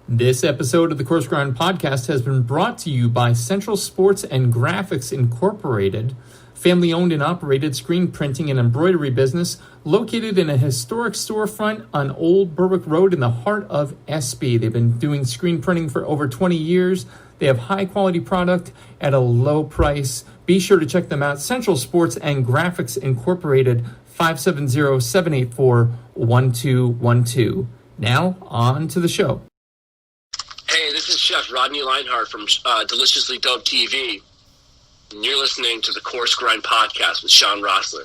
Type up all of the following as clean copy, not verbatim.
This episode of the Coarse podcast has been brought to you by Central Sports and Graphics Incorporated, family-owned and operated screen printing and embroidery business located in a historic storefront on Old Berwick Road in the heart of SB. They've been doing screen printing for over 20 years. They have high-quality product at a low price. Be sure to check them out. Central Sports and Graphics Incorporated, 570-784-1212. Now, on to the show. Hey, this is Chef Rodney Leinhardt from Deliciously Dope TV, and you're listening to the Coarse Grind Podcast with Shawn Rosler.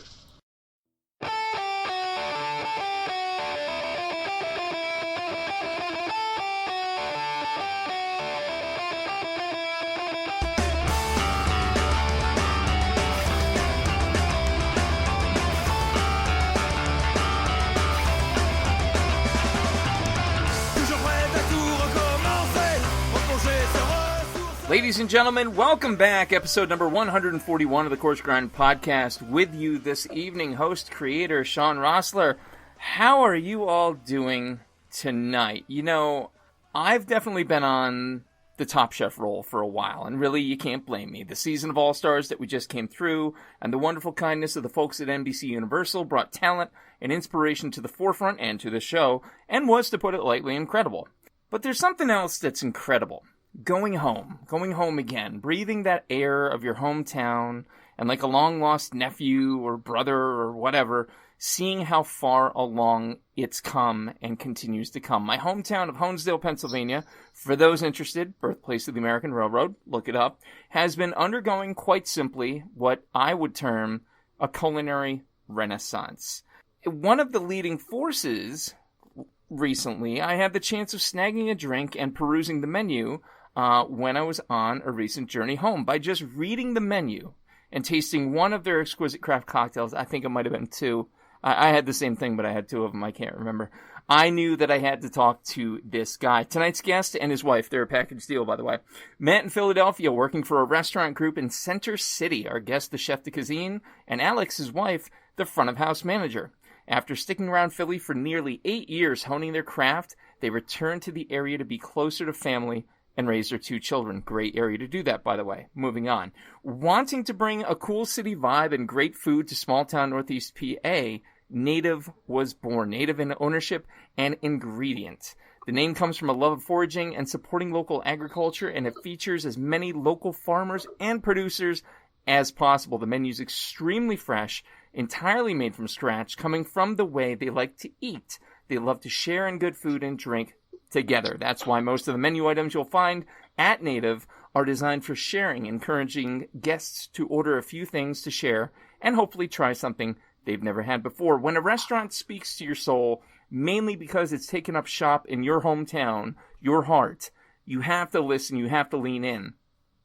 Ladies and gentlemen, welcome back. Episode number 141 of the Coarse Grind Podcast. With you this evening, host, creator, Shawn Rosler. How are you all doing tonight? You know, I've definitely been on the Top Chef role for a while, and really, you can't blame me. The season of All-Stars that we just came through, and the wonderful kindness of the folks at NBC Universal brought talent and inspiration to the forefront and to the show, and was, to put it lightly, incredible. But there's something else that's incredible. Going home again, breathing that air of your hometown, and like a long-lost nephew or brother or whatever, seeing how far along it's come and continues to come. My hometown of Honesdale, Pennsylvania, for those interested, birthplace of the American Railroad, look it up, has been undergoing quite simply what I would term a culinary renaissance. One of the leading forces recently, I had the chance of snagging a drink and perusing the menu when I was on a recent journey home. By just reading the menu and tasting one of their exquisite craft cocktails, I think it might have been two. I had the same thing, but I had two of them. I can't remember. I knew that I had to talk to this guy. Tonight's guest and his wife, they're a package deal, by the way, met in Philadelphia working for a restaurant group in Center City. Our guest, the chef de cuisine, and Alex, his wife, the front of house manager. After sticking around Philly for nearly 8 years honing their craft, they returned to the area to be closer to family and raise their 2 children. Great area to do that, by the way. Moving on. Wanting to bring a cool city vibe and great food to small-town Northeast PA, Native was born. Native in ownership and ingredient. The name comes from a love of foraging and supporting local agriculture, and it features as many local farmers and producers as possible. The menu is extremely fresh, entirely made from scratch, coming from the way they like to eat. They love to share in good food and drink together. That's why most of the menu items you'll find at Native are designed for sharing, encouraging guests to order a few things to share and hopefully try something they've never had before. When a restaurant speaks to your soul, mainly because it's taken up shop in your hometown, your heart, you have to listen, you have to lean in.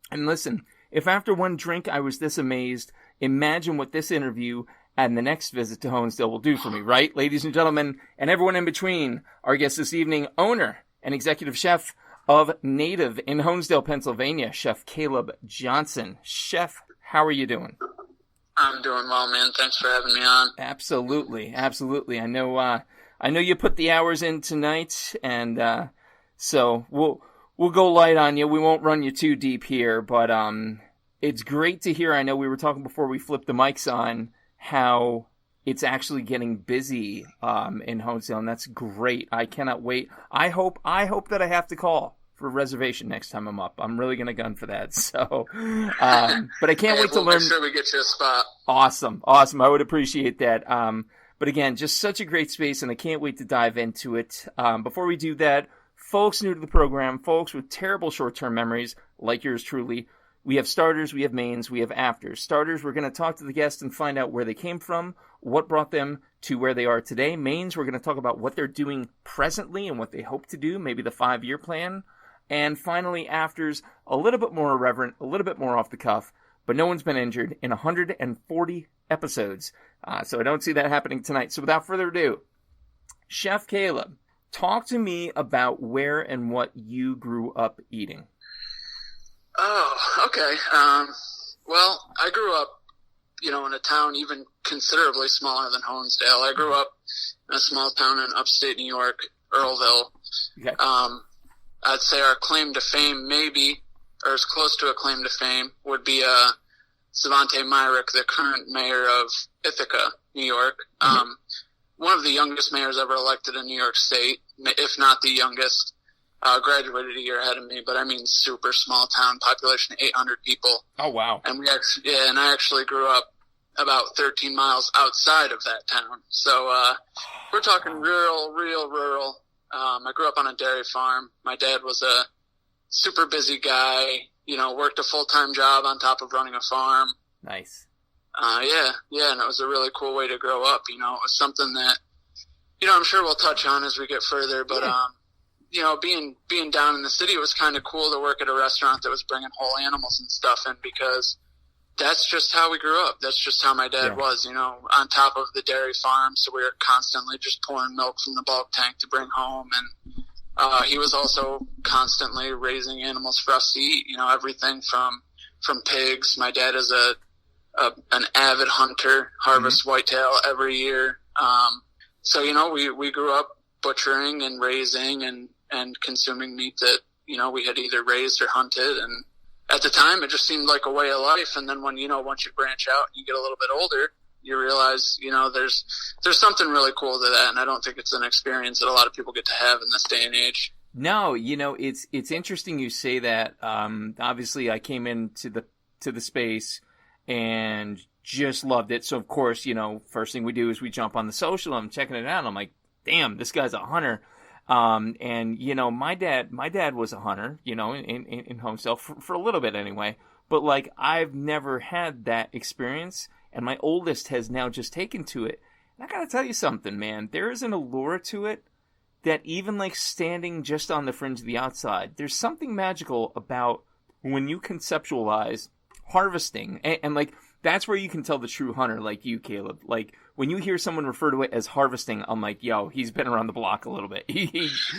And listen, if after one drink I was this amazed, imagine what this interview and the next visit to Honesdale will do for me, right? Ladies and gentlemen, and everyone in between, our guest this evening, owner and executive chef of Native in Honesdale, Pennsylvania, Chef Caleb Johnson. Chef, how are you doing? I'm doing well, man. Thanks for having me on. Absolutely. I know you put the hours in tonight, and so we'll go light on you. We won't run you too deep here, but it's great to hear. I know we were talking before we flipped the mics on how it's actually getting busy in Honesdale, and that's great. I cannot wait. I hope that I have to call for a reservation next time I'm up. I'm really going to gun for that. So, but I can't wait to learn. Make sure we get you a spot. Awesome. I would appreciate that. But again, just such a great space, and I can't wait to dive into it. Before we do that, folks new to the program, folks with terrible short-term memories, like yours truly, we have starters, we have mains, we have afters. Starters, we're going to talk to the guests and find out where they came from, what brought them to where they are today. Mains, we're going to talk about what they're doing presently and what they hope to do, maybe the 5-year plan. And finally, afters, a little bit more irreverent, a little bit more off the cuff, but no one's been injured in 140 episodes. So I don't see that happening tonight. So without further ado, Chef Caleb, talk to me about where and what you grew up eating. Oh, okay. Well, I grew up, in a town even considerably smaller than Honesdale. I grew up in a small town in upstate New York, Earlville. Okay. I'd say our claim to fame, maybe, or as close to a claim to fame, would be Savante Myrick, the current mayor of Ithaca, New York. One of the youngest mayors ever elected in New York State, if not the youngest. Graduated a year ahead of me, but I mean super small town, population 800 people. Oh, wow. And I actually grew up about 13 miles outside of that town. So we're talking real rural. I grew up on a dairy farm. My dad was a super busy guy, worked a full-time job on top of running a farm. Nice. Yeah, and it was a really cool way to grow up. It was something that, I'm sure we'll touch on as we get further, but, being down in the city, it was kind of cool to work at a restaurant that was bringing whole animals and stuff in, because that's just how we grew up. That's just how my dad was, on top of the dairy farm. So we were constantly just pouring milk from the bulk tank to bring home. And he was also constantly raising animals for us to eat, everything from pigs. My dad is an avid hunter, harvests whitetail every year. So, we grew up butchering and raising and consuming meat that, we had either raised or hunted. And at the time, it just seemed like a way of life. And then when, once you branch out and you get a little bit older, you realize, there's something really cool to that. And I don't think it's an experience that a lot of people get to have in this day and age. No, it's interesting you say that. Obviously, I came into the space and just loved it. So, of course, first thing we do is we jump on the social. I'm checking it out. And I'm like, damn, this guy's a hunter. And my dad was a hunter, in Honesdale for a little bit anyway, but like, I've never had that experience, and my oldest has now just taken to it. And I gotta tell you something, man, there is an allure to it that even like standing just on the fringe of the outside, there's something magical about when you conceptualize harvesting, and like, that's where you can tell the true hunter, like you, Caleb. Like, when you hear someone refer to it as harvesting, I'm like, yo, he's been around the block a little bit. He gets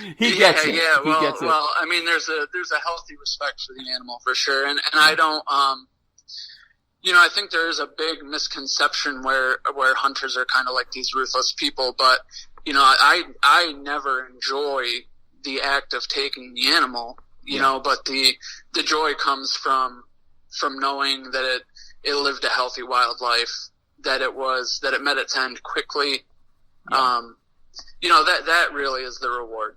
it. Yeah, he gets it. Well, I mean, there's a healthy respect for the animal for sure, and I don't, I think there is a big misconception where hunters are kind of like these ruthless people, but I never enjoy the act of taking the animal, but the joy comes from knowing that it lived a healthy wildlife, that it met its end quickly. That really is the reward.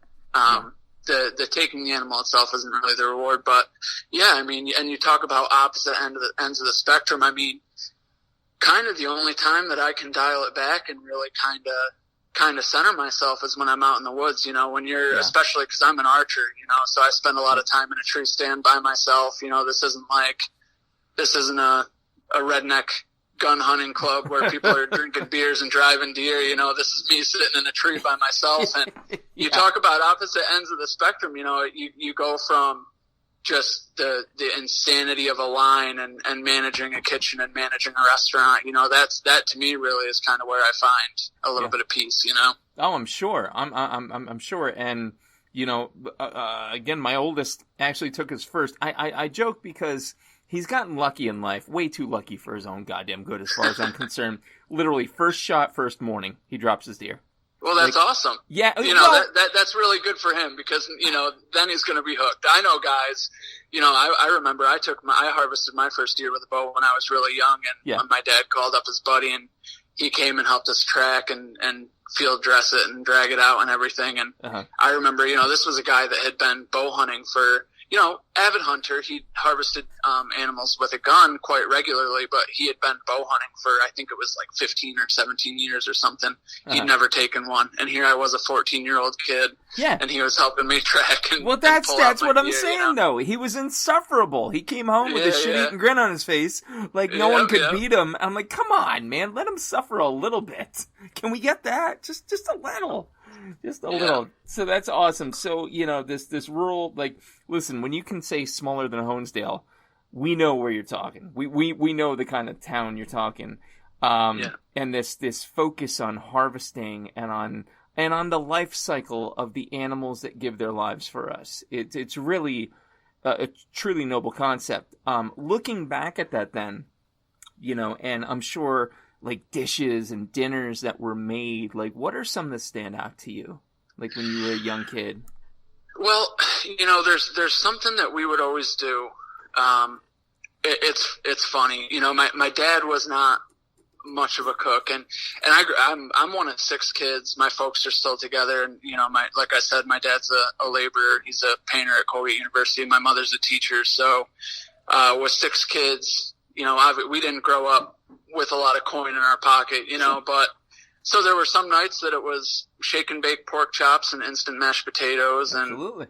The taking the animal itself isn't really the reward, but yeah, I mean, and you talk about opposite ends of the spectrum. I mean, kind of the only time that I can dial it back and really kind of center myself is when I'm out in the woods, when you're, especially because I'm an archer, so I spend a lot of time in a tree stand by myself. This isn't a redneck gun hunting club where people are drinking beers and driving deer. This is me sitting in a tree by myself. And you talk about opposite ends of the spectrum. You go from just the insanity of a line and managing a kitchen and managing a restaurant. That to me really is kind of where I find a little bit of peace. Oh, I'm sure. I'm sure. And again, my oldest actually took his first. I joke because he's gotten lucky in life, way too lucky for his own goddamn good, as far as I'm concerned. Literally, first shot, first morning, he drops his deer. Well, that's awesome. Yeah, that's really good for him, because then he's going to be hooked. I know guys. I remember I harvested my first deer with a bow when I was really young, and when my dad called up his buddy, and he came and helped us track and field dress it and drag it out and everything. And I remember, this was a guy that had been bow hunting for. Avid hunter. He harvested animals with a gun quite regularly, but he had been bow hunting for, I think it was like 15 or 17 years or something. He'd never taken one. And here I was, a 14-year-old kid. Yeah. And he was helping me track and that's what I'm saying, though. He was insufferable. He came home with a shit-eating grin on his face, like no one could beat him. I'm like, come on, man, let him suffer a little bit. Can we get that? Just a little. Just a little. So that's awesome. So, this rural, like, listen, when you can say smaller than Honesdale, we know where you're talking. We know the kind of town you're talking. And this focus on harvesting and on the life cycle of the animals that give their lives for us. It's really a truly noble concept. Looking back at that then, and I'm sure, like, dishes and dinners that were made, like, what are some that stand out to you, like when you were a young kid? Well, there's something that we would always do. It's funny. My dad was not much of a cook, and I'm one of 6 kids. My folks are still together, and like I said, my dad's a laborer. He's a painter at Colgate University. My mother's a teacher. So with 6 kids, we didn't grow up with a lot of coin in our pocket, but so there were some nights that it was shake and bake pork chops and instant mashed potatoes. Absolutely.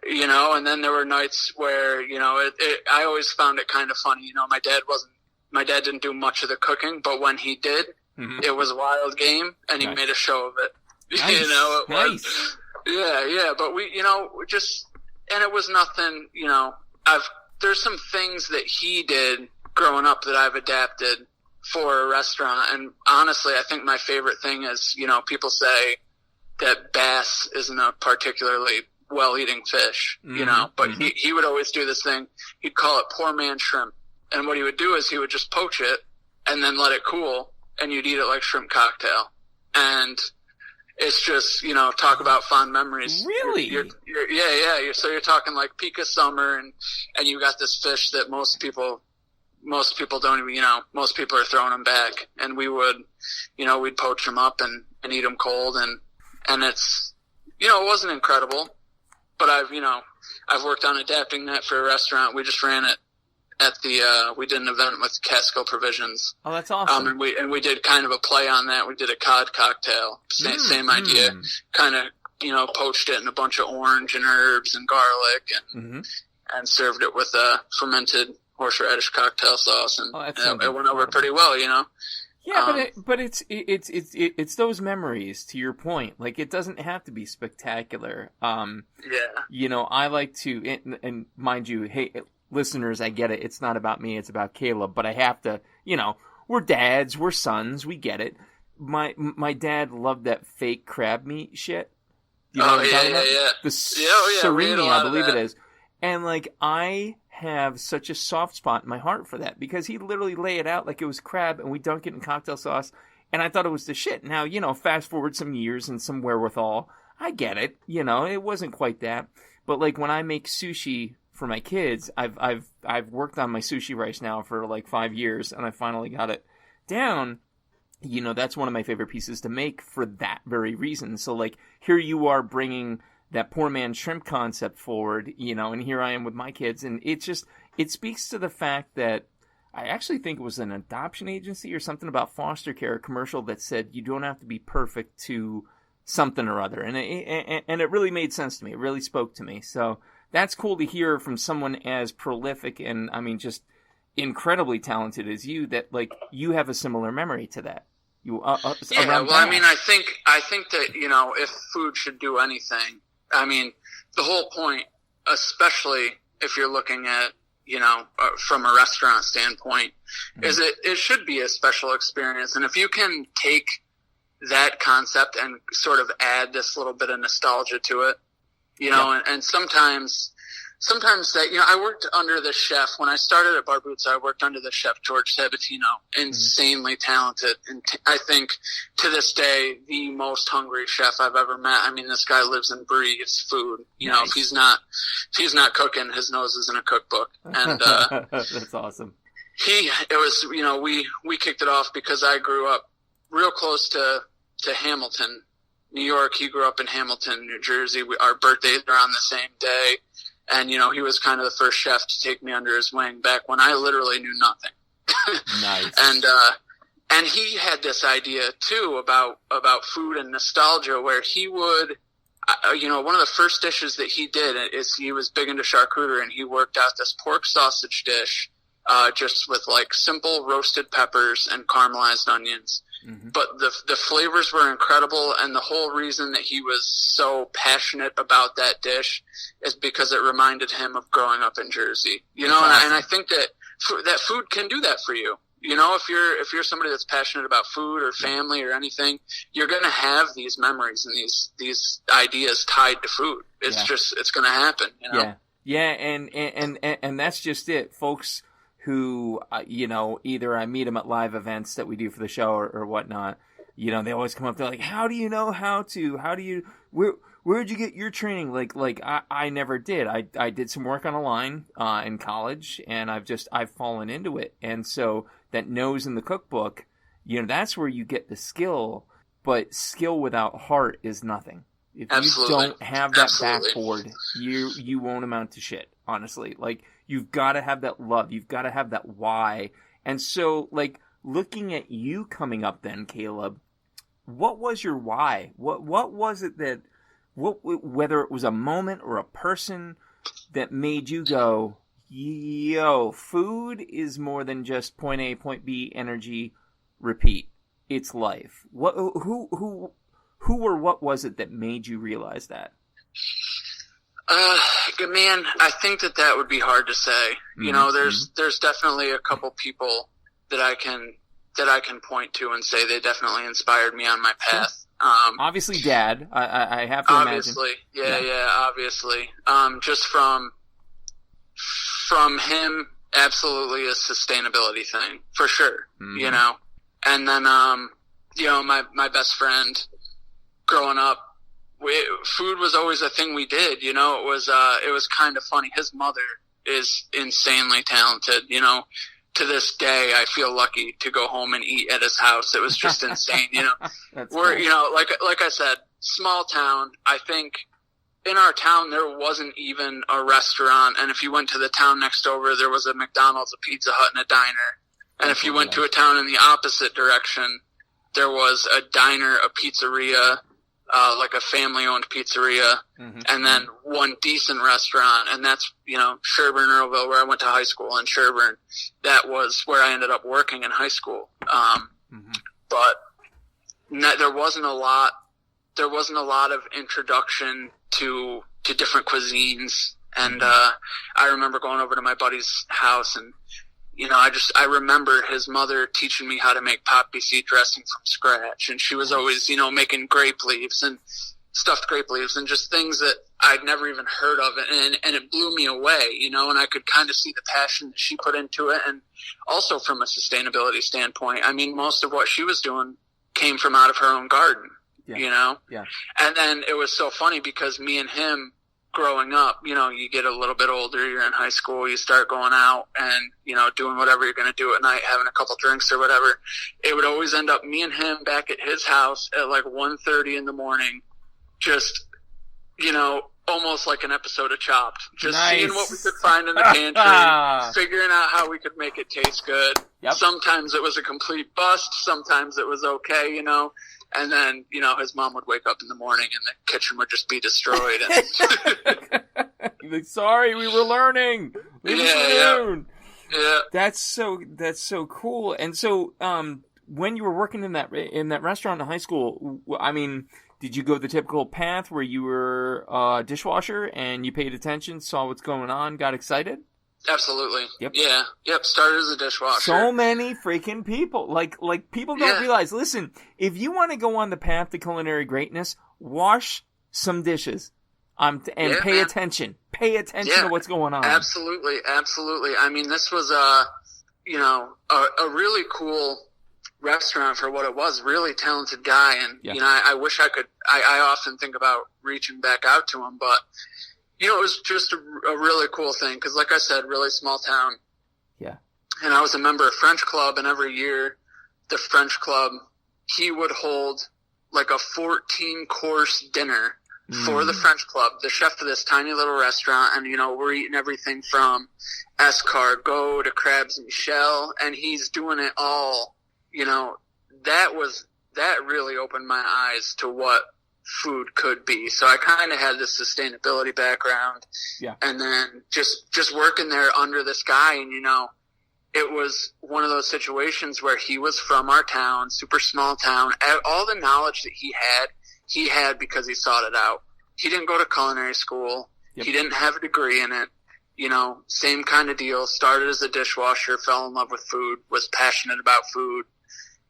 And and then there were nights where I always found it kind of funny. My dad didn't do much of the cooking, but when he did, it was wild game, and he made a show of it. Nice. Was, yeah. But and it was nothing. There's some things that he did growing up that I've adapted for a restaurant, and honestly, I think my favorite thing is, people say that bass isn't a particularly well-eating fish, but he would always do this thing. He'd call it poor man shrimp. And what he would do is he would just poach it and then let it cool, and you'd eat it like shrimp cocktail. And it's just, talk about fond memories. Really? Yeah. So you're talking like peak of summer, and you got this fish that most people don't even, most people are throwing them back. And we would, we'd poach them up and eat them cold. And it's, it wasn't incredible, but I've worked on adapting that for a restaurant. We just ran it at we did an event with Catskill Provisions. Oh, that's awesome. And we did kind of a play on that. We did a cod cocktail. Same idea. Kind of, poached it in a bunch of orange and herbs and garlic and served it with a fermented horseradish cocktail sauce. And it went over pretty well, Yeah, but it's those memories, to your point. Like, it doesn't have to be spectacular. I like to, and mind you, hey, listeners, I get it. It's not about me. It's about Caleb. But I have to, we're dads, we're sons, we get it. My dad loved that fake crab meat shit. You know what I'm talking about? Yeah. The Serene, I believe it is. And like, I have such a soft spot in my heart for that, because he literally lay it out like it was crab, and we dunk it in cocktail sauce, and I thought it was the shit. Now, fast forward some years and some wherewithal, I get it. It wasn't quite that. But like, when I make sushi for my kids, I've worked on my sushi rice now for like 5 years, and I finally got it down. That's one of my favorite pieces to make for that very reason. So like, here you are bringing that poor man shrimp concept forward, and here I am with my kids, and it speaks to the fact that I actually think it was an adoption agency or something about foster care, a commercial that said you don't have to be perfect to something or other, and it really made sense to me. It really spoke to me. So that's cool to hear from someone as prolific and, just incredibly talented as you, that like, you have a similar memory to that. I think that, if food should do anything, the whole point, especially if you're looking at, from a restaurant standpoint, is it should be a special experience. And if you can take that concept and sort of add this little bit of nostalgia to it, and sometimes that, I worked under the chef. When I started at Barbuza, I worked under the chef, George Sabatino, insanely talented. And I think to this day, the most hungry chef I've ever met. This guy lives and breathes food. If he's not cooking, his nose is in a cookbook. And, that's awesome. We kicked it off because I grew up real close to Hamilton, New York. He grew up in Hamilton, New Jersey. Our birthdays are on the same day. And, he was kind of the first chef to take me under his wing back when I literally knew nothing. Nice. And he had this idea too about food and nostalgia, where he would, one of the first dishes that he did is he was big into charcuterie, and he worked out this pork sausage dish, just with like simple roasted peppers and caramelized onions. But the flavors were incredible, and the whole reason that he was so passionate about that dish is because it reminded him of growing up in Jersey. And I think that food can do that for you. If you're somebody that's passionate about food or family or anything, you're going to have these memories and these ideas tied to food. It's going to happen. Yeah, and that's just it, folks. Who, either I meet them at live events that we do for the show or whatnot, they always come up, they're like, how do you know how to, where'd you get your training? Like I never did. I did some work on a line in college, and I've fallen into it. And so that nose in the cookbook, that's where you get the skill, but skill without heart is nothing. If Absolutely. you don't have that Absolutely. backboard, you won't amount to shit, honestly. Like, you've got to have that love. You've got to have that why. And so, like, looking at you coming up then, Caleb, what was your why? What was it that, whether it was a moment or a person that made you go, yo, food is more than just point A, point B, energy, repeat. It's life. Who or what was it that made you realize that? Man, I think that would be hard to say. There's definitely a couple people that I can point to and say they definitely inspired me on my path. Obviously, Dad. I have to obviously, imagine. Yeah, obviously. Just from him, absolutely a sustainability thing for sure. Mm-hmm. And then my best friend growing up, food was always a thing we did. It was kind of funny. His mother is insanely talented. To this day, I feel lucky to go home and eat at his house. It was just insane. That's we're cool. like I said, small town. I think in our town there wasn't even a restaurant, and if you went to the town next over, there was a McDonald's, a Pizza Hut, and a diner. And if you went to a town in the opposite direction, there was a diner, a pizzeria, like a family-owned pizzeria, and then one decent restaurant, and that's, Sherburne, Earlville, where I went to high school in Sherburne. That was where I ended up working in high school. But there wasn't a lot of introduction to different cuisines, and I remember going over to my buddy's house, and I remember his mother teaching me how to make poppy seed dressing from scratch. And she was always, making grape leaves and stuffed grape leaves and just things that I'd never even heard of. And it blew me away, and I could kind of see the passion that she put into it. And also from a sustainability standpoint, I mean, most of what she was doing came from out of her own garden, Yeah. And then it was so funny because me and him, growing up, you get a little bit older, you're in high school, you start going out and, doing whatever you're going to do at night, having a couple drinks or whatever. It would always end up me and him back at his house at like 1:30 in the morning, just, almost like an episode of Chopped, just seeing what we could find in the pantry, figuring out how we could make it taste good. Yep. Sometimes it was a complete bust, sometimes it was okay, and then, his mom would wake up in the morning and the kitchen would just be destroyed. You're like, sorry, we were learning. Yeah. That's so cool. And so, when you were working in that restaurant in high school, I mean, did you go the typical path where you were a dishwasher and you paid attention, saw what's going on, got excited? Absolutely. Yep. Yeah. Yep. Started as a dishwasher. So many freaking people. Like people don't realize, listen, if you want to go on the path to culinary greatness, wash some dishes. Pay attention. Pay attention to what's going on. Absolutely. I mean, this was a really cool restaurant for what it was. Really talented guy. And, I wish I could, I often think about reaching back out to him, but it was just a really cool thing because, like I said, really small town. Yeah. And I was a member of French Club, and every year the French Club, he would hold like a 14-course dinner for the French Club, the chef of this tiny little restaurant. And, we're eating everything from escargot to crabs and shell, and he's doing it all. That really opened my eyes to what food could be. So I kind of had this sustainability background, and then just working there under this guy, and it was one of those situations where he was from our town, super small town. All the knowledge that he had because he sought it out. He didn't go to culinary school. He didn't have a degree in it. Same kind of deal. Started as a dishwasher, fell in love with food, was passionate about food,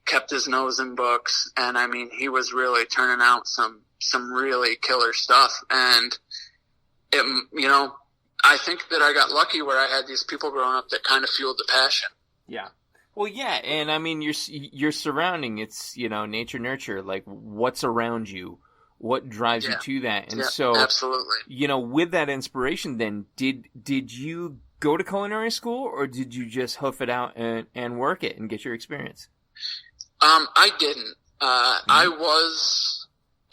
kept his nose in books, and I mean, he was really turning out some really killer stuff. And it, I think that I got lucky where I had these people growing up that kind of fueled the passion. Yeah. Well, yeah, and I mean, your surrounding, it's, nature, nurture, like what's around you, what drives you to that. And so, absolutely. You know, with that inspiration, then did you go to culinary school, or did you just hoof it out and work it and get your experience? I didn't. I was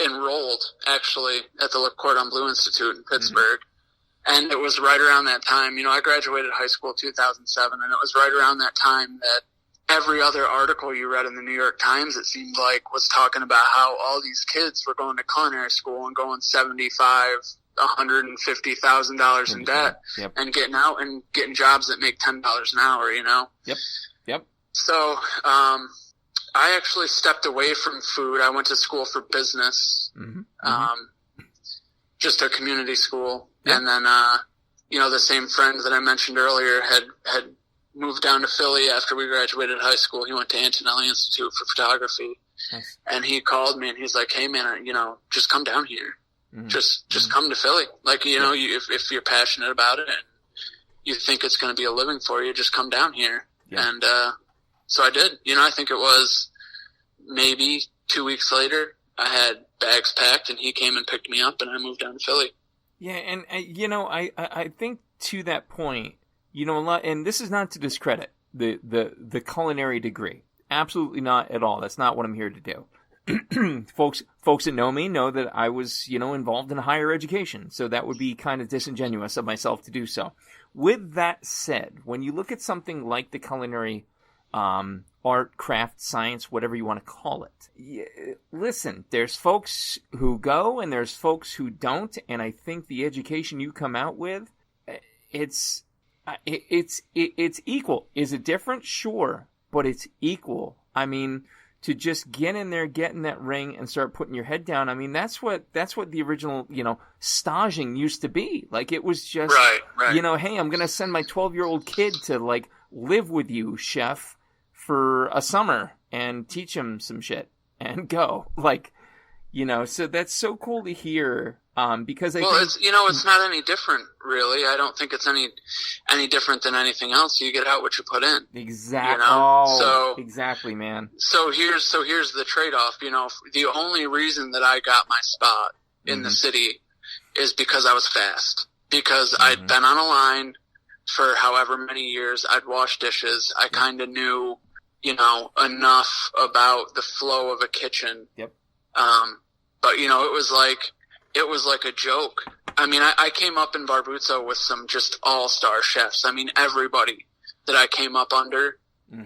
enrolled actually at the Le Cordon Bleu Institute in Pittsburgh. And it was right around that time, you know, I graduated high school 2007, and it was right around that time that every other article you read in the New York Times, it seemed like, was talking about how all these kids were going to culinary school and going $150,000 in debt, and getting out and getting jobs that make $10 an hour, you know? Yep. So, I actually stepped away from food. I went to school for business, just a community school. Yep. And then, you know, the same friend that I mentioned earlier had moved down to Philly after we graduated high school. He went to Antonelli Institute for photography. Nice. And he called me and he's like, "Hey man, you know, just come down here. Just come to Philly. Like, you know, if you're passionate about it and you think it's going to be a living for you, just come down here." Yeah. And, so I did. You know, I think it was maybe 2 weeks later, I had bags packed and he came and picked me up and I moved down to Philly. Yeah, and you know, I think to that point, you know, a lot, and this is not to discredit the culinary degree. Absolutely not at all. That's not what I'm here to do. Folks that know me know that I was, you know, involved in higher education, so that would be kind of disingenuous of myself to do so. With that said, when you look at something like the culinary art, craft, science, whatever you want to call it. Listen, there's folks who go and there's folks who don't, and I think the education you come out with, it's equal. Is it different? Sure, but it's equal. I mean, to just get in there, get in that ring, and start putting your head down. I mean, that's what the original, you know, staging used to be. Like, it was just, right. You know, hey, I'm gonna send my 12-year-old kid to like live with you, chef, for a summer and teach him some shit and go. Like, you know, so that's so cool to hear. Because I think, it's, you know, it's not any different, really. I don't think it's any different than anything else. You get out what you put in. Exactly. You know? So exactly, man. So here's the trade-off. You know, the only reason that I got my spot in the city is because I was fast. Because I'd been on a line for however many years. I'd washed dishes. I kind of knew, you know, enough about the flow of a kitchen. Yep. But you know, it was like a joke. I mean, I came up in Barbuzzo with some just all-star chefs. I mean, everybody that I came up under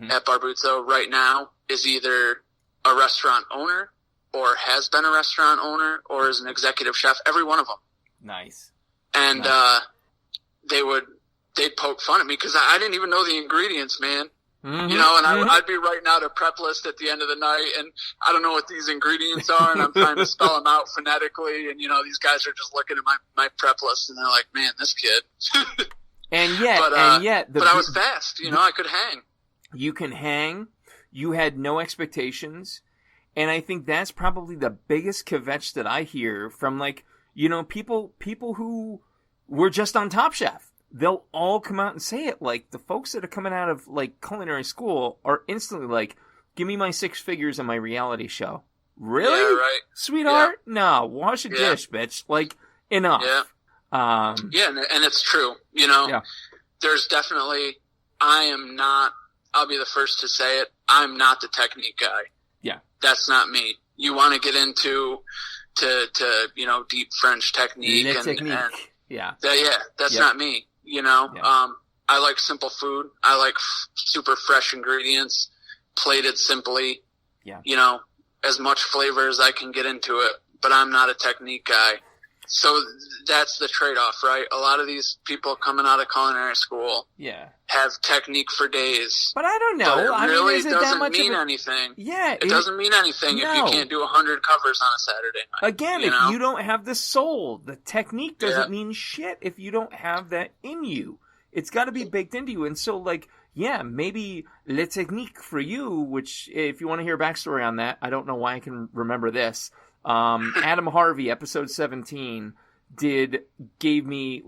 at Barbuzzo right now is either a restaurant owner or has been a restaurant owner or is an executive chef. Every one of them. Nice. And they'd poke fun at me because I didn't even know the ingredients, man. You know, and I'd be writing out a prep list at the end of the night, and I don't know what these ingredients are, and I'm trying to spell them out phonetically, and, you know, these guys are just looking at my prep list, and they're like, "Man, this kid." But I was fast. You know, I could hang. You can hang. You had no expectations, and I think that's probably the biggest kvetch that I hear from, like, you know, people who were just on Top Chef. They'll all come out and say it. Like, the folks that are coming out of, like, culinary school are instantly like, "Give me my 6 figures on my reality show." Really? Yeah, right. Sweetheart? Yeah. No, wash a dish, bitch. Like, enough. Yeah. And it's true. You know, there's definitely, I'll be the first to say it, I'm not the technique guy. Yeah. That's not me. You want to get into, you know, deep French technique. That's not me. You know, I like simple food. I like super fresh ingredients, plated simply. Yeah. You know, as much flavor as I can get into it, but I'm not a technique guy. So that's the trade-off, right? A lot of these people coming out of culinary school have technique for days. But I don't know. But it really doesn't mean anything. Yeah. It doesn't mean anything if you can't do 100 covers on a Saturday night. Again, if you don't have the soul, the technique doesn't mean shit if you don't have that in you. It's got to be baked into you. And so, like, maybe Le Technique for you, which, if you want to hear a backstory on that, I don't know why I can remember this. Adam Harvey, episode 17, took me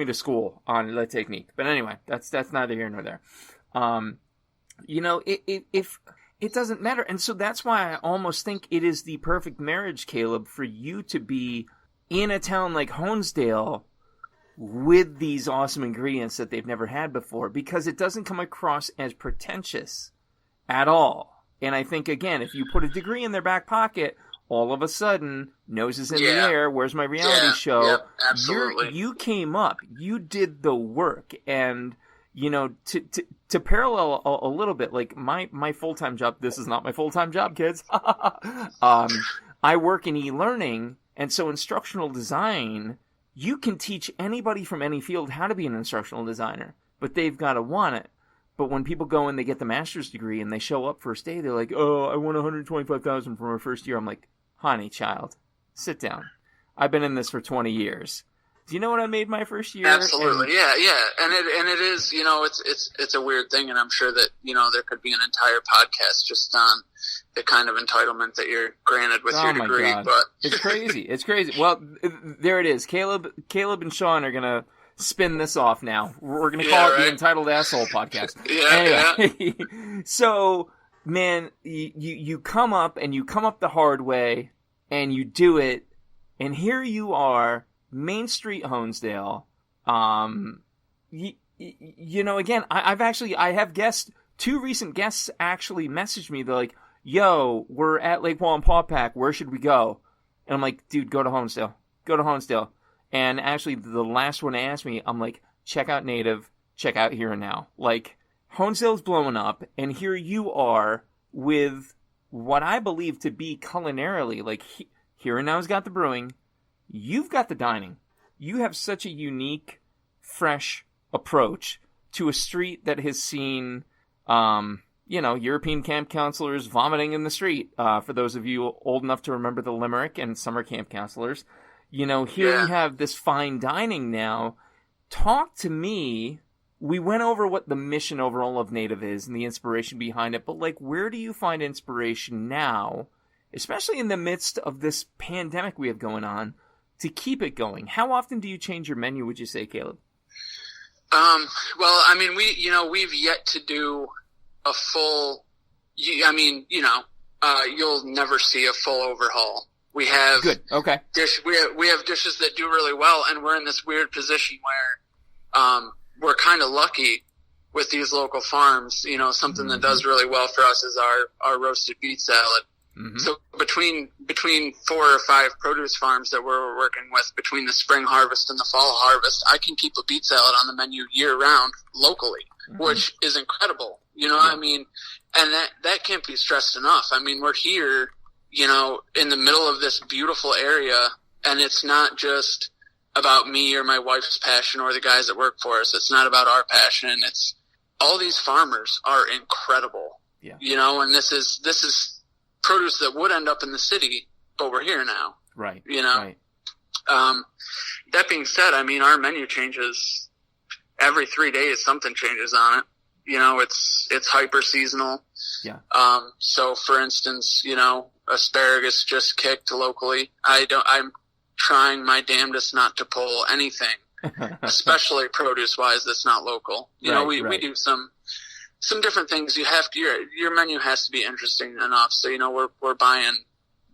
to school on Le Technique. But anyway, that's neither here nor there. You know, if It doesn't matter. And so that's why I almost think it is the perfect marriage, Caleb, for you to be in a town like Honesdale with these awesome ingredients that they've never had before, because it doesn't come across as pretentious at all. And I think, again, if you put a degree in their back pocket, all of a sudden, noses in the air, where's my reality show? Yeah, absolutely. You came up. You did the work. And, you know, to parallel a little bit, like my full-time job, this is not my full-time job, kids. I work in e-learning, and so instructional design, you can teach anybody from any field how to be an instructional designer, but they've got to want it. But when people go and they get the master's degree and they show up first day, they're like, oh, I want $125,000 for my first year. I'm like, honey, child, sit down. I've been in this for 20 years. Do you know what I made my first year? Absolutely, yeah. And it is, you know, it's a weird thing, and I'm sure that, you know, there could be an entire podcast just on the kind of entitlement that you're granted with your degree. God. But it's crazy. It's crazy. Well, there it is. Caleb and Shawn are gonna spin this off now. We're gonna call it the Entitled Asshole Podcast. Anyway, so man, you come up and you come up the hard way, and you do it, and here you are. Main Street, Honesdale. You know, again, I have guests, 2 recent guests actually messaged me. They're like, yo, we're at Lake Wallenpaupack. Where should we go? And I'm like, dude, go to Honesdale. Go to Honesdale. And actually, the last one asked me, I'm like, check out Native, check out Here and Now. Like, Honesdale's blowing up, and here you are with what I believe to be culinarily, like, Here and Now's got the brewing. You've got the dining. You have such a unique, fresh approach to a street that has seen, European camp counselors vomiting in the street. For those of you old enough to remember the Limerick and summer camp counselors, you know, here we have this fine dining now. Talk to me. We went over what the mission overall of Native is and the inspiration behind it, but like, where do you find inspiration now, especially in the midst of this pandemic we have going on, to keep it going? How often do you change your menu, would you say, Caleb? Well, I mean, we've yet to do a full, you'll never see a full overhaul. We have good. Okay. We have dishes that do really well, and we're in this weird position where, we're kind of lucky with these local farms. You know, something that does really well for us is our roasted beet salad. Mm-hmm. So between 4 or 5 produce farms that we're working with, between the spring harvest and the fall harvest, I can keep a beet salad on the menu year round locally, which is incredible. You know what I mean? And that can't be stressed enough. I mean, we're here, you know, in the middle of this beautiful area, and it's not just about me or my wife's passion or the guys that work for us. It's not about our passion. It's all these farmers are incredible. Yeah. You know, and this is produce that would end up in the city, but we're here now. Right. You know? Right. That being said, I mean, our menu changes every 3 days. Something changes on it. You know, it's hyper seasonal. Yeah. So for instance, you know, asparagus just kicked locally. I'm trying my damnedest not to pull anything, especially produce wise, that's not local. You know, we do some different things. You have to, your menu has to be interesting enough. So, you know, we're buying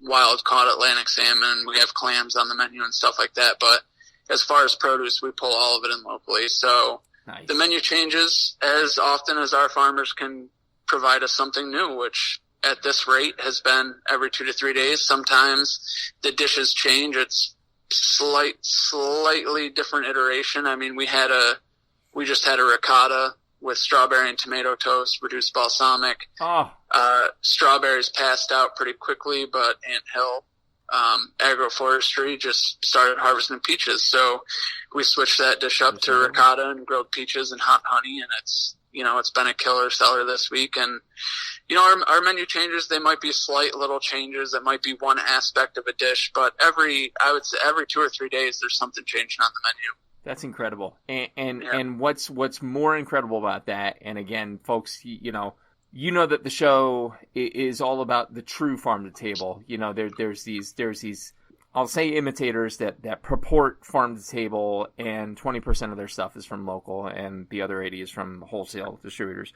wild caught Atlantic salmon. We have clams on the menu and stuff like that. But as far as produce, we pull all of it in locally. So the menu changes as often as our farmers can provide us something new, which at this rate has been every 2 to 3 days. Sometimes the dishes change. It's slightly different iteration. I mean, we just had a ricotta with strawberry and tomato toast, reduced balsamic. Strawberries passed out pretty quickly, but Ant Hill agroforestry just started harvesting peaches. So we switched that dish up to ricotta and grilled peaches and hot honey, and it's been a killer seller this week. And, you know, our menu changes, they might be slight little changes. It might be one aspect of a dish, but I would say every 2 or 3 days, there's something changing on the menu. That's incredible. And what's more incredible about that, and again, folks, you know that the show is all about the true farm to table. You know, there's these I'll say imitators that purport farm to table, and 20% of their stuff is from local, and the other 80 is from wholesale distributors.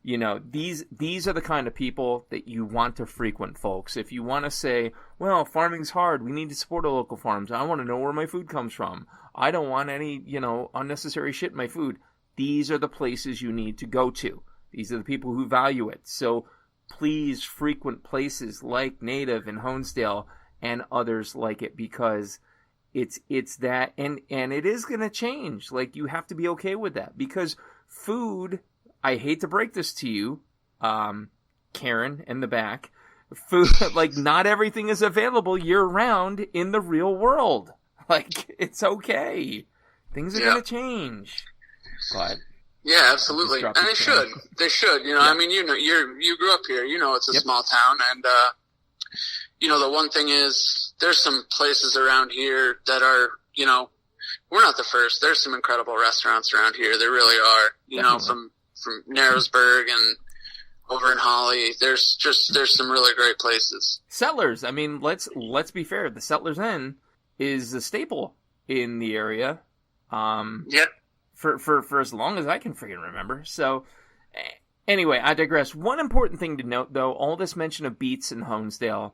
You know, these are the kind of people that you want to frequent, folks. If you want to say, well, farming's hard, we need to support our local farms, I want to know where my food comes from, I don't want any, unnecessary shit in my food, these are the places you need to go to. These are the people who value it. So please frequent places like Native and Honesdale and others like it, because it's that, and it is going to change. Like, you have to be okay with that, because food, I hate to break this to you, Karen in the back, food, like, not everything is available year-round in the real world. Like, it's okay. Things are going to change. But yeah, absolutely, and they should. They should. I mean, you grew up here. It's a small town, and the one thing is, there's some places around here that are, we're not the first. There's some incredible restaurants around here. There really are. From Narrowsburg and over in Holly, there's some really great places. Settlers. I mean, let's be fair. The Settlers Inn is a staple in the area. For as long as I can freaking remember. So, anyway, I digress. One important thing to note, though, all this mention of Beets in Honesdale,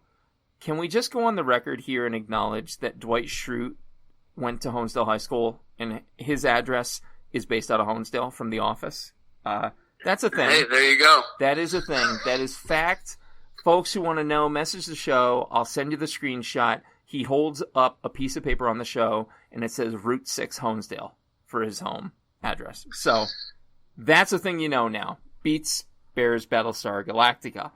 can we just go on the record here and acknowledge that Dwight Schrute went to Honesdale High School, and his address is based out of Honesdale from The Office? That's a thing. Hey, there you go. That is a thing. That is fact. Folks who want to know, message the show. I'll send you the screenshot. He holds up a piece of paper on the show, and it says Route 6 Honesdale for his home address. So that's a thing you know now. Beets, Bears, Battlestar Galactica.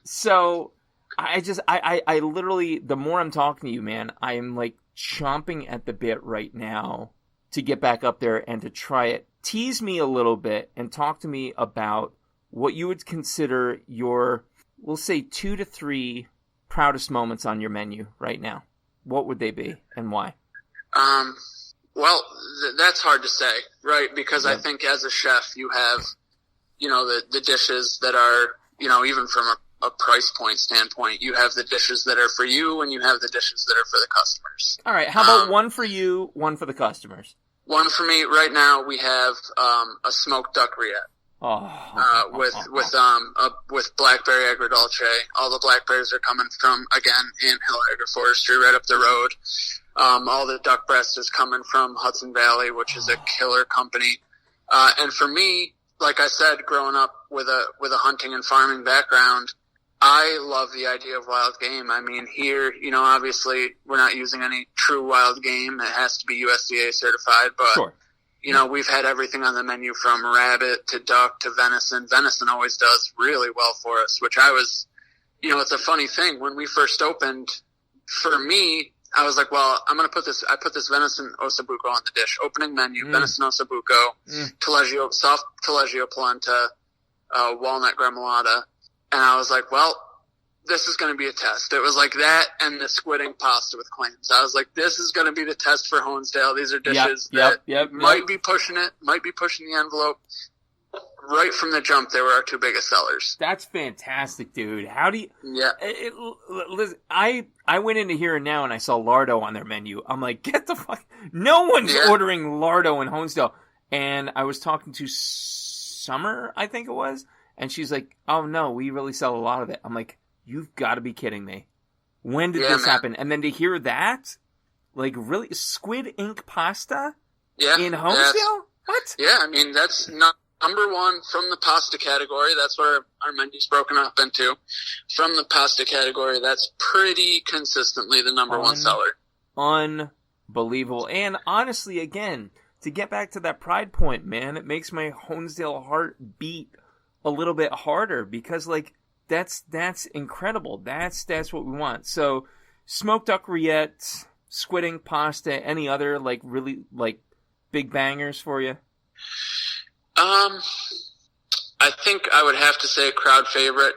So I literally, the more I'm talking to you, man, I am like chomping at the bit right now to get back up there and to try it. Tease me a little bit and talk to me about what you would consider your, we'll say 2 to 3 proudest moments on your menu right now. What would they be and why? Well, that's hard to say, right? Because I think as a chef, you have, the dishes that are, even from a price point standpoint, you have the dishes that are for you, and you have the dishes that are for the customers. All right. How about one for you, one for the customers? One for me right now. We have a smoked duck rillette. With blackberry agrodolce. All the blackberries are coming from, again, Anthill Agroforestry right up the road. All the duck breast is coming from Hudson Valley, which is a killer company. And for me, like I said, growing up with a hunting and farming background, I love the idea of wild game. I mean, here, obviously we're not using any true wild game. It has to be USDA certified, but sure. We've had everything on the menu from rabbit to duck to venison. Venison always does really well for us, which I was, it's a funny thing. When we first opened, for me, I was like, well, I put this venison ossobuco on the dish. Opening menu, venison ossobuco, soft taleggio polenta, walnut gremolata. And I was like, well, this is going to be a test. It was like that and the squid ink pasta with clams. I was like, this is going to be the test for Honesdale. These are dishes that might be pushing the envelope. Right from the jump, they were our 2 biggest sellers. That's fantastic, dude. How do you... Yeah. Listen, I went into Here and Now and I saw lardo on their menu. I'm like, get the fuck... No one's ordering lardo in Honesdale. And I was talking to Summer, I think it was, and she's like, oh no, we really sell a lot of it. I'm like, you've got to be kidding me. When did this happen? And then to hear that, like, really, squid ink pasta in Honesdale? What? Yeah, I mean, that's not number one from the pasta category. That's what our menu's broken up into. From the pasta category, that's pretty consistently the number one seller. Unbelievable. And honestly, again, to get back to that pride point, man, it makes my Honesdale heart beat a little bit harder because, like, that's incredible. That's what we want. So, smoked duck rillette, squid ink pasta, any other, like, really, like, big bangers for you? I think I would have to say a crowd favorite,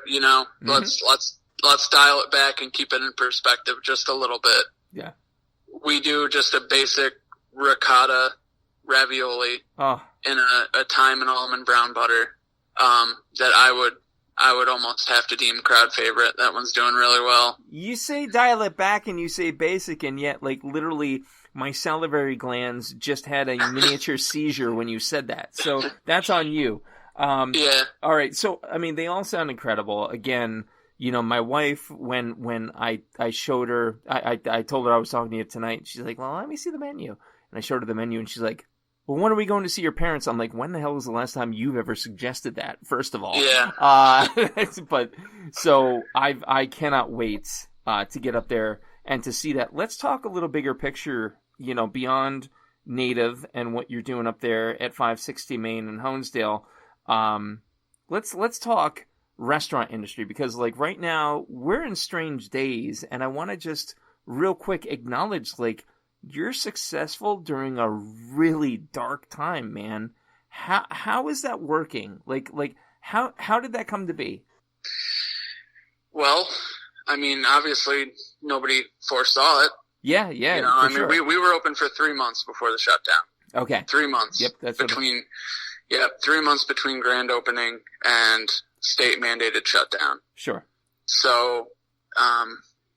let's dial it back and keep it in perspective just a little bit. Yeah. We do just a basic ricotta ravioli in a thyme and almond brown butter, that I would almost have to deem crowd favorite. That one's doing really well. You say dial it back and you say basic, and yet, like, literally my salivary glands just had a miniature seizure when you said that. So that's on you. Yeah. All right. So, I mean, they all sound incredible. Again, my wife, when I showed her, I told her I was talking to you tonight. She's like, well, let me see the menu. And I showed her the menu, and she's like, well, when are we going to see your parents? I'm like, when the hell was the last time you've ever suggested that, first of all? Yeah. But, so, I cannot wait to get up there and to see that. Let's talk a little bigger picture, beyond Native and what you're doing up there at 560 Main in Honesdale. Let's talk restaurant industry, because like right now we're in strange days, and I want to just real quick acknowledge, like, you're successful during a really dark time, man. How is that working? Like how did that come to be? Well, I mean, obviously nobody foresaw it. Yeah. Sure. We were open for 3 months before the shutdown. Okay. 3 months. Yep. That's 3 months between grand opening and state mandated shutdown. Sure. So,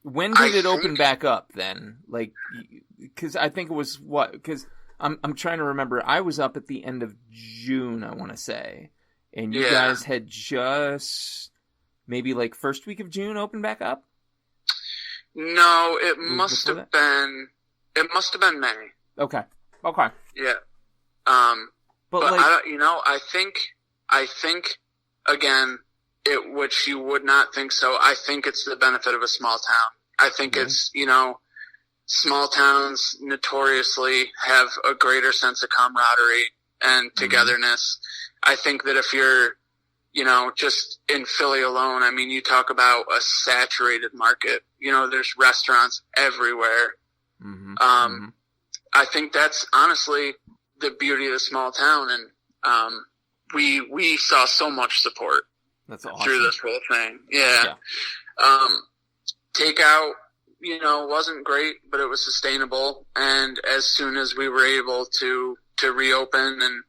when did it open back up then? Like, because I think it was because I'm trying to remember. I was up at the end of June, I want to say, and you guys had just maybe like first week of June opened back up. No, it must have been May. Okay. Yeah. But like, I think again, which you would not think so. I think it's the benefit of a small town. I think it's, small towns notoriously have a greater sense of camaraderie and togetherness. I think that if you're, just in Philly alone, I mean, you talk about a saturated market, there's restaurants everywhere. I think that's honestly the beauty of the small town. And, we saw so much support. That's awesome. Through this whole thing. Yeah. Takeout, wasn't great, but it was sustainable. And as soon as we were able to reopen, and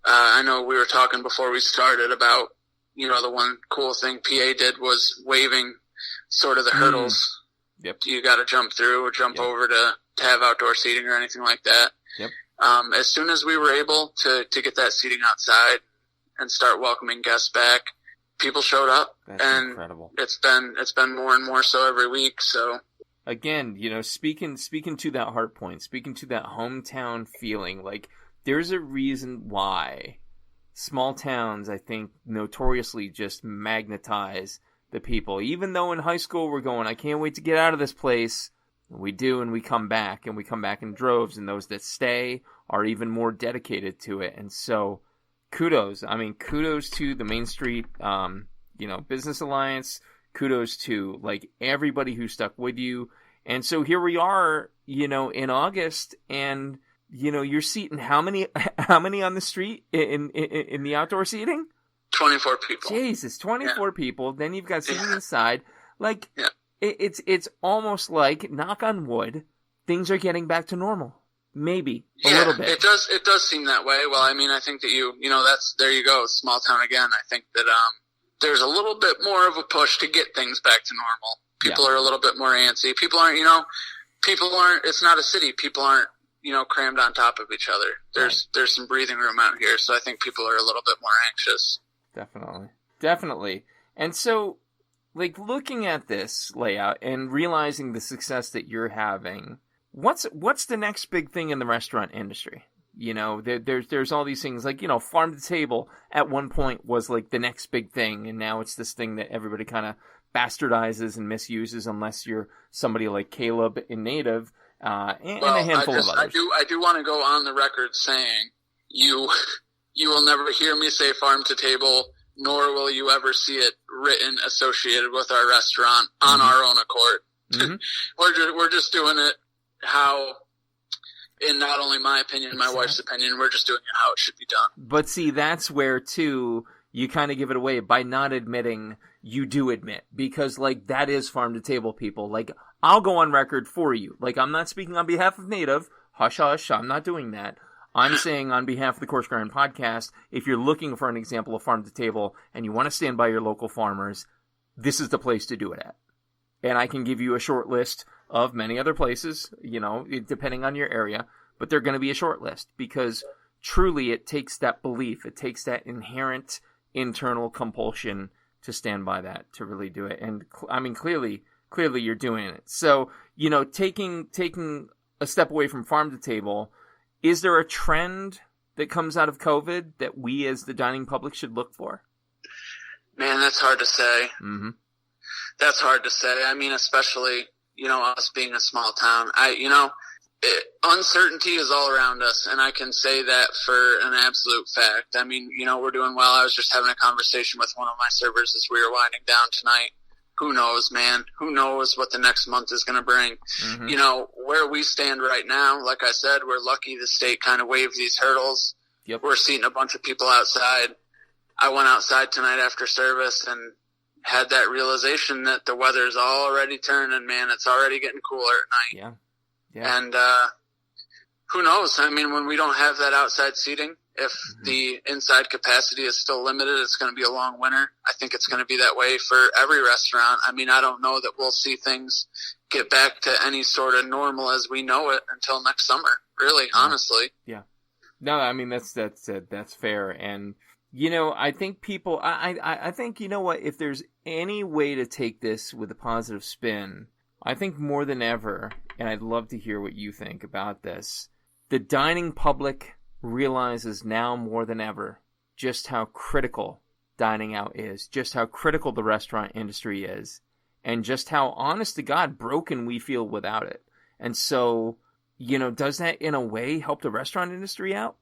I know we were talking before we started about, the one cool thing PA did was waiving sort of the hurdles you got to jump through or jump over to have outdoor seating or anything like that. Yep. As soon as we were able to get that seating outside and start welcoming guests back, people showed up. That's and incredible. It's been more and more so every week. So again, speaking to that heart point, speaking to that hometown feeling, like there's a reason why small towns, I think, notoriously just magnetize the people. Even though in high school we're going, I can't wait to get out of this place. We do, and we come back in droves, and those that stay are even more dedicated to it. And so kudos to the Main Street, Business Alliance. Kudos to like everybody who stuck with you. And so here we are, in August, and you're seating how many on the street in the outdoor seating? 24 people. Jesus, 24 people. Then you've got seating inside. Like it's almost like, knock on wood, things are getting back to normal. Maybe a little bit. It does seem that way. Well, I mean, I think that there you go, small town again. I think that there's a little bit more of a push to get things back to normal. People are a little bit more antsy. People aren't, it's not a city. People aren't, crammed on top of each other. There's some breathing room out here. So I think people are a little bit more anxious. Definitely. And so, like, looking at this layout and realizing the success that you're having, what's the next big thing in the restaurant industry? There's all these things like, farm to table at one point was like the next big thing. And now it's this thing that everybody kind of bastardizes and misuses unless you're somebody like Caleb in Native, and a handful of others. I do want to go on the record saying you will never hear me say farm to table, nor will you ever see it written associated with our restaurant on our own accord. We're just doing it how, in not only my opinion, my wife's opinion, we're just doing it how it should be done. But see, that's where, too, you kind of give it away by not admitting you do admit. Because, like, that is farm to table, people. Like, I'll go on record for you. Like, I'm not speaking on behalf of Native. Hush, hush, I'm not doing that. I'm saying on behalf of the Coarse Grind podcast, if you're looking for an example of farm to table and you want to stand by your local farmers, this is the place to do it at. And I can give you a short list of many other places, depending on your area, but they're going to be a short list because truly it takes that belief, it takes that inherent internal compulsion to stand by that, to really do it. And I mean, clearly you're doing it. So, taking a step away from farm to table, is there a trend that comes out of COVID that we as the dining public should look for? Man, that's hard to say. Mm-hmm. That's hard to say. I mean, especially, us being a small town. Uncertainty is all around us, and I can say that for an absolute fact. I mean, we're doing well. I was just having a conversation with one of my servers as we were winding down tonight. Who knows, man? Who knows what the next month is going to bring? Mm-hmm. Where we stand right now, like I said, we're lucky the state kind of waived these hurdles. Yep. We're seating a bunch of people outside. I went outside tonight after service and had that realization that the weather's already turning, man. It's already getting cooler at night. Yeah. And who knows? I mean, when we don't have that outside seating, if the inside capacity is still limited, it's going to be a long winter. I think it's going to be that way for every restaurant. I mean, I don't know that we'll see things get back to any sort of normal as we know it until next summer, really, honestly. Yeah. No, I mean, that's fair. And, I think people, I think, if there's any way to take this with a positive spin, I think more than ever, and I'd love to hear what you think about this, the dining public realizes now more than ever just how critical dining out is, just how critical the restaurant industry is, and just how, honest to God, broken we feel without it. And so, does that in a way help the restaurant industry out?